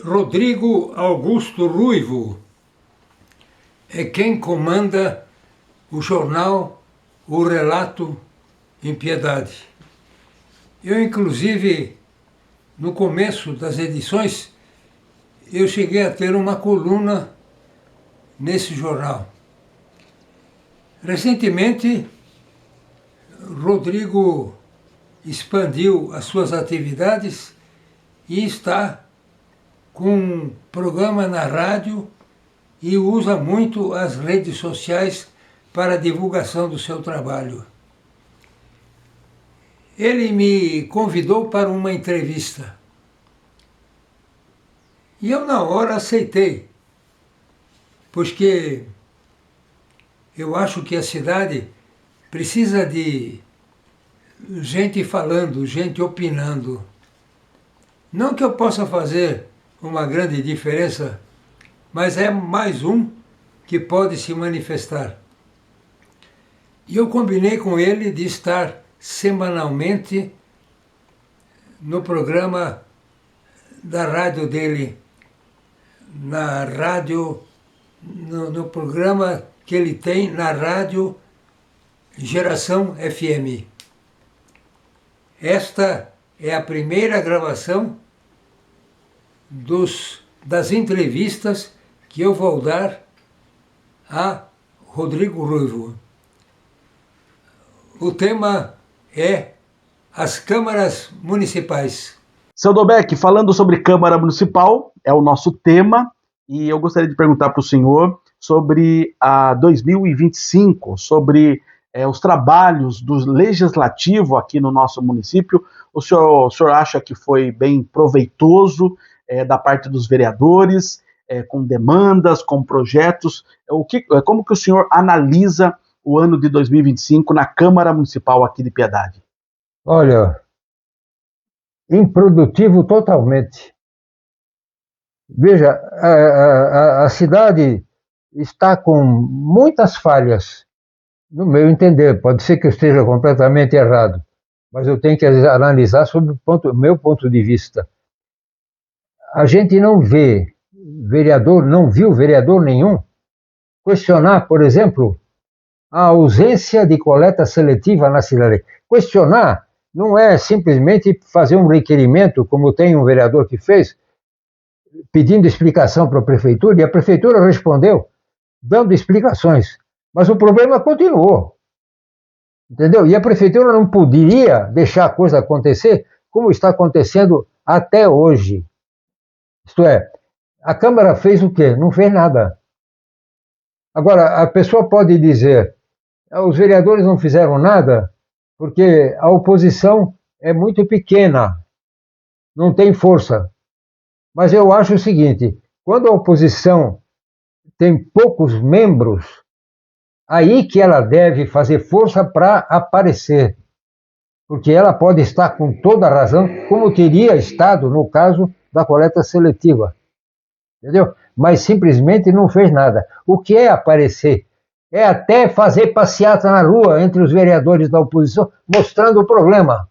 Rodrigo Augusto Ruivo é quem comanda o jornal O Relato em Piedade. Eu, inclusive, no começo das edições, eu cheguei a ter uma coluna nesse jornal. Recentemente, Rodrigo expandiu as suas atividades e está com um programa na rádio e usa muito as redes sociais para a divulgação do seu trabalho. Ele me convidou para uma entrevista. E eu, na hora, aceitei, porque eu acho que a cidade precisa de gente falando, gente opinando. Não que eu possa fazer uma grande diferença, mas é mais um que pode se manifestar. E eu combinei com ele de estar semanalmente no programa da rádio dele, na rádio, no programa que ele tem na rádio Geração FM. Esta é a primeira gravação das entrevistas que eu vou dar a Rodrigo Ruivo. O tema é as câmaras municipais. Seu Dobeck, falando sobre Câmara Municipal, é o nosso tema, e eu gostaria de perguntar para o senhor sobre a 2025, sobre os trabalhos do Legislativo aqui no nosso município. O senhor acha que foi bem proveitoso da parte dos vereadores, com demandas, com projetos? Como que o senhor analisa o ano de 2025 na Câmara Municipal aqui de Piedade? Olha, improdutivo totalmente. Veja, a cidade está com muitas falhas, no meu entender. Pode ser que eu esteja completamente errado, mas eu tenho que analisar sob o meu ponto de vista. A gente não vê vereador, não viu vereador nenhum questionar, por exemplo, a ausência de coleta seletiva na cidade. Questionar não é simplesmente fazer um requerimento, como tem um vereador que fez, pedindo explicação para a prefeitura, e a prefeitura respondeu, dando explicações. Mas o problema continuou. Entendeu? E a prefeitura não poderia deixar a coisa acontecer como está acontecendo até hoje. Isto é, a Câmara fez o quê? Não fez nada. Agora, a pessoa pode dizer, os vereadores não fizeram nada porque a oposição é muito pequena, não tem força. Mas eu acho o seguinte, quando a oposição tem poucos membros, aí que ela deve fazer força para aparecer. Porque ela pode estar com toda a razão, como teria estado no caso da coleta seletiva. Entendeu? Mas simplesmente não fez nada. O que é aparecer? É até fazer passeata na rua entre os vereadores da oposição, mostrando o problema.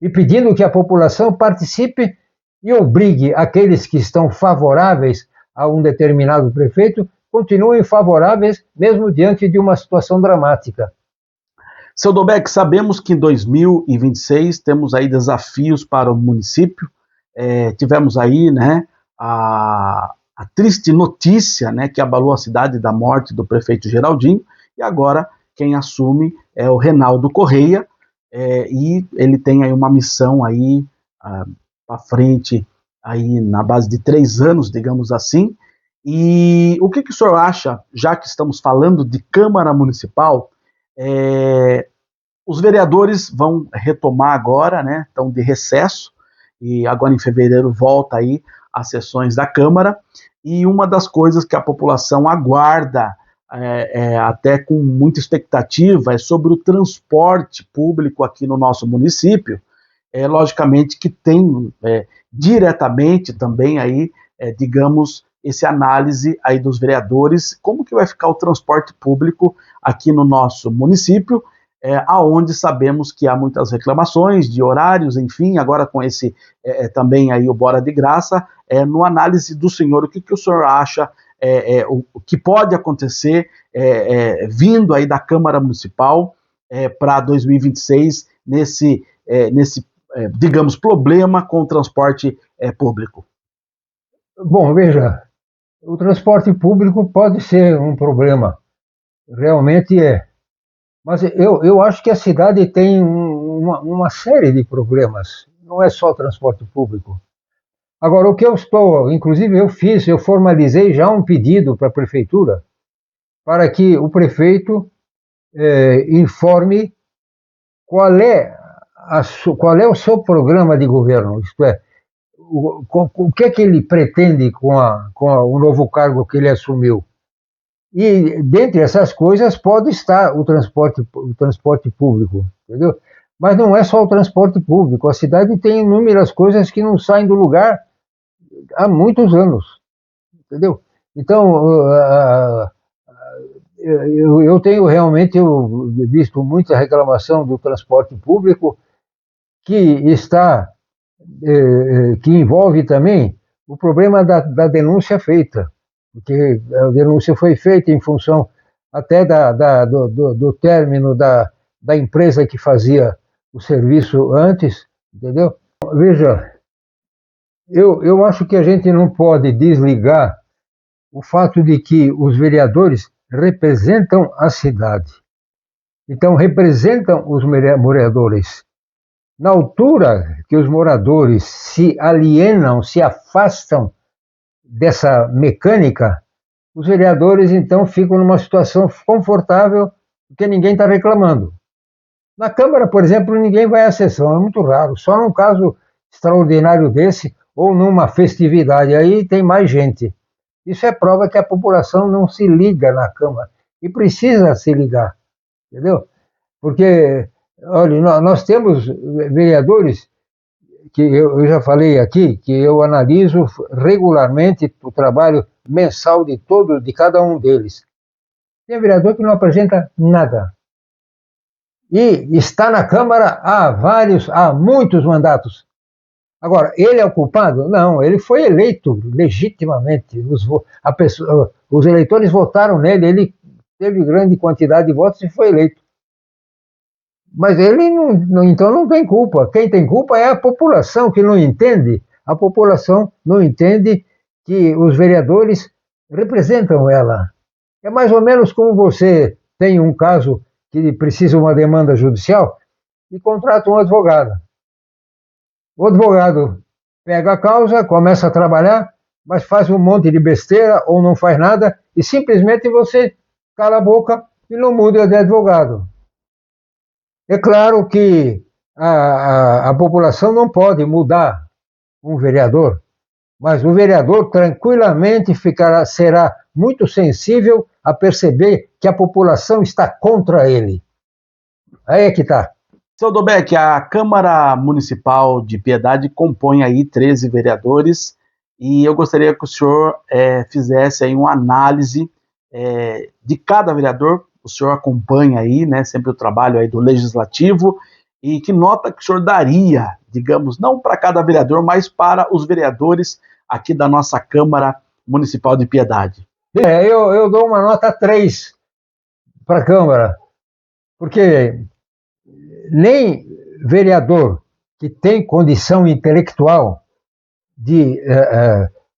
E pedindo que a população participe e obrigue aqueles que estão favoráveis a um determinado prefeito, continuem favoráveis mesmo diante de uma situação dramática. Seu Dobeck, sabemos que em 2026 temos aí desafios para o município. Tivemos aí, né, a triste notícia, né, que abalou a cidade da morte do prefeito Geraldinho, e agora quem assume é o Reinaldo Correia, e ele tem aí uma missão aí para frente, aí na base de 3 anos, digamos assim. E o que o senhor acha, já que estamos falando de Câmara Municipal, os vereadores vão retomar agora, né, estão de recesso, e agora em fevereiro volta aí as sessões da Câmara, e uma das coisas que a população aguarda, até com muita expectativa, é sobre o transporte público aqui no nosso município. Logicamente que tem diretamente também aí, digamos, esse análise aí dos vereadores, como que vai ficar o transporte público aqui no nosso município, aonde sabemos que há muitas reclamações de horários, enfim, agora com esse também aí o Bora de Graça, no análise do senhor, o que o senhor acha, o que pode acontecer vindo aí da Câmara Municipal para 2026 nesse digamos, problema com o transporte público? Bom, veja, o transporte público pode ser um problema, realmente é. Mas eu acho que a cidade tem uma série de problemas, não é só transporte público. Agora, o que eu estou, inclusive eu formalizei já um pedido para a prefeitura para que o prefeito informe qual é o seu programa de governo, isto é, o que é que ele pretende com o novo cargo que ele assumiu. E, dentre essas coisas, pode estar o transporte público, entendeu? Mas não é só o transporte público. A cidade tem inúmeras coisas que não saem do lugar há muitos anos, entendeu? Então, eu tenho realmente visto muita reclamação do transporte público que que envolve também o problema da denúncia feita, porque a denúncia foi feita em função até do término da empresa que fazia o serviço antes, entendeu? Veja, eu acho que a gente não pode desligar o fato de que os vereadores representam a cidade. Então, representam os moradores. Na altura que os moradores se alienam, se afastam dessa mecânica, os vereadores então ficam numa situação confortável porque ninguém está reclamando. Na Câmara, por exemplo, ninguém vai à sessão, é muito raro, só num caso extraordinário desse ou numa festividade, aí tem mais gente. Isso é prova que a população não se liga na Câmara e precisa se ligar, entendeu? Porque, olha, nós temos vereadores que eu já falei aqui, que eu analiso regularmente o trabalho mensal de cada um deles. Tem vereador que não apresenta nada. E está na Câmara há muitos mandatos. Agora, ele é o culpado? Não, ele foi eleito legitimamente. Os eleitores votaram nele, ele teve grande quantidade de votos e foi eleito. Mas ele então não tem culpa. Quem tem culpa é a população que não entende. A população não entende que os vereadores representam ela. É mais ou menos como você tem um caso que precisa de uma demanda judicial e contrata um advogado. O advogado pega a causa, começa a trabalhar, mas faz um monte de besteira ou não faz nada e simplesmente você cala a boca e não muda de advogado. É claro que a população não pode mudar um vereador, mas o vereador tranquilamente será muito sensível a perceber que a população está contra ele. Aí é que está. Seu Dobeck, a Câmara Municipal de Piedade compõe aí 13 vereadores e eu gostaria que o senhor fizesse aí uma análise de cada vereador. O senhor acompanha aí, né, sempre o trabalho aí do Legislativo, e que nota que o senhor daria, digamos, não para cada vereador, mas para os vereadores aqui da nossa Câmara Municipal de Piedade? Eu dou uma nota 3 para a Câmara, porque nem vereador que tem condição intelectual de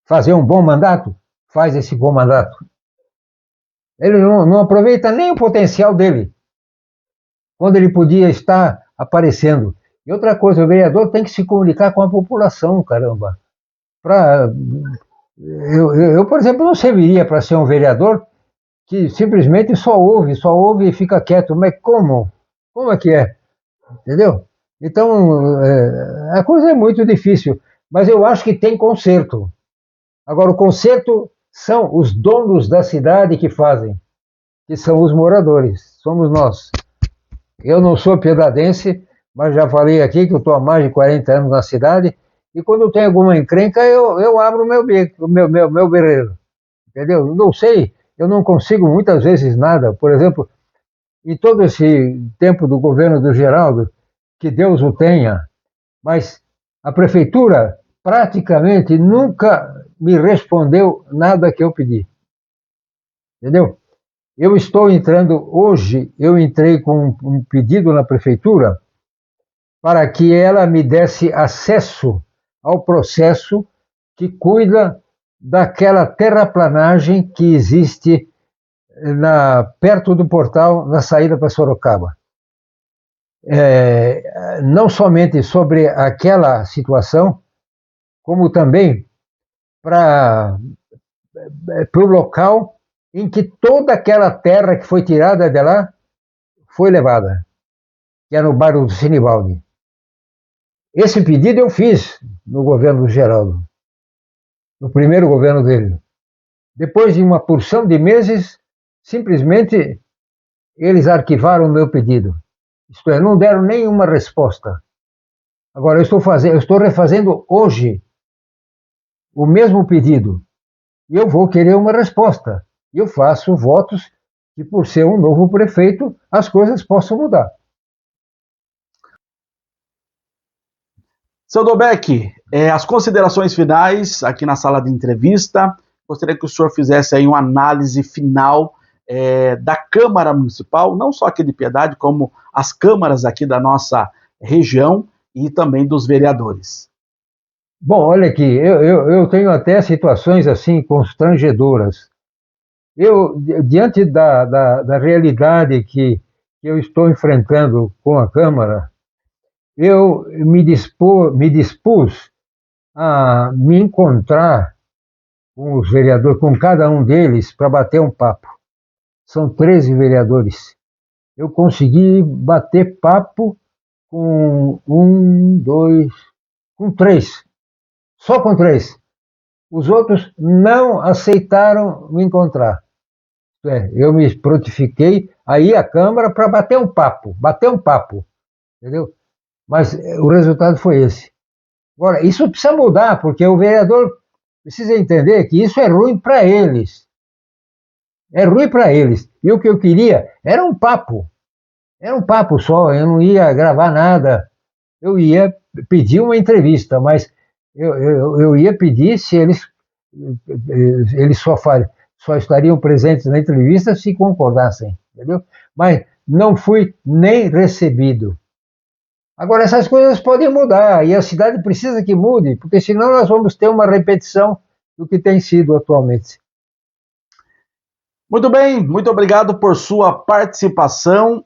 fazer um bom mandato, faz esse bom mandato. Ele não aproveita nem o potencial dele, quando ele podia estar aparecendo. E outra coisa, o vereador tem que se comunicar com a população, caramba. Eu, por exemplo, não serviria para ser um vereador que simplesmente só ouve e fica quieto. Mas como? Como é que é? Entendeu? Então, a coisa é muito difícil, mas eu acho que tem conserto. Agora, o conserto são os donos da cidade que fazem, que são os moradores, somos nós. Eu não sou piedadense, mas já falei aqui que eu estou há mais de 40 anos na cidade, e quando tem alguma encrenca, eu abro o meu berreiro, entendeu? Não sei, eu não consigo muitas vezes nada. Por exemplo, em todo esse tempo do governo do Geraldo, que Deus o tenha, mas a prefeitura praticamente nunca me respondeu nada que eu pedi. Entendeu? Eu estou entrando hoje, eu entrei com um pedido na prefeitura para que ela me desse acesso ao processo que cuida daquela terraplanagem que existe perto do portal na saída para Sorocaba. Não somente sobre aquela situação, como também para o local em que toda aquela terra que foi tirada de lá foi levada, que é no bairro do Sinibaldi. Esse pedido eu fiz no governo do Geraldo, no primeiro governo dele. Depois de uma porção de meses, simplesmente eles arquivaram o meu pedido. Isto é, não deram nenhuma resposta. Agora, eu estou refazendo hoje o mesmo pedido e eu vou querer uma resposta. E eu faço votos que, por ser um novo prefeito, as coisas possam mudar. Seu Dobek, as considerações finais aqui na sala de entrevista. Gostaria que o senhor fizesse aí uma análise final da Câmara Municipal, não só aqui de Piedade, como as câmaras aqui da nossa região e também dos vereadores. Bom, olha aqui, eu tenho até situações assim constrangedoras. Diante da realidade que eu estou enfrentando com a Câmara, eu me dispus a me encontrar com os vereadores, com cada um deles, para bater um papo. São 13 vereadores. Eu consegui bater papo com com 3. Só com 3. Os outros não aceitaram me encontrar. Eu me prontifiquei a ir à Câmara para bater um papo, entendeu? Mas o resultado foi esse. Agora, isso precisa mudar, porque o vereador precisa entender que isso é ruim para eles. É ruim para eles. E o que eu queria era um papo. Era um papo só, eu não ia gravar nada. Eu ia pedir uma entrevista, mas eu ia pedir se eles só estariam presentes na entrevista se concordassem, entendeu? Mas não fui nem recebido. Agora, essas coisas podem mudar e a cidade precisa que mude, porque senão nós vamos ter uma repetição do que tem sido atualmente. Muito bem, muito obrigado por sua participação.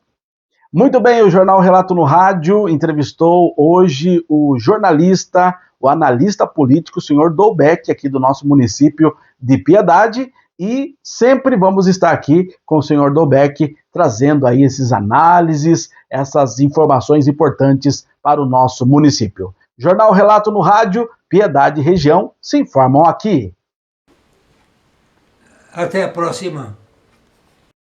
Muito bem, o Jornal Relato no Rádio entrevistou hoje o jornalista, o analista político, o senhor Dobek, aqui do nosso município de Piedade, e sempre vamos estar aqui com o senhor Dobek, trazendo aí esses análises, essas informações importantes para o nosso município. Jornal Relato no Rádio, Piedade e região se informam aqui. Até a próxima.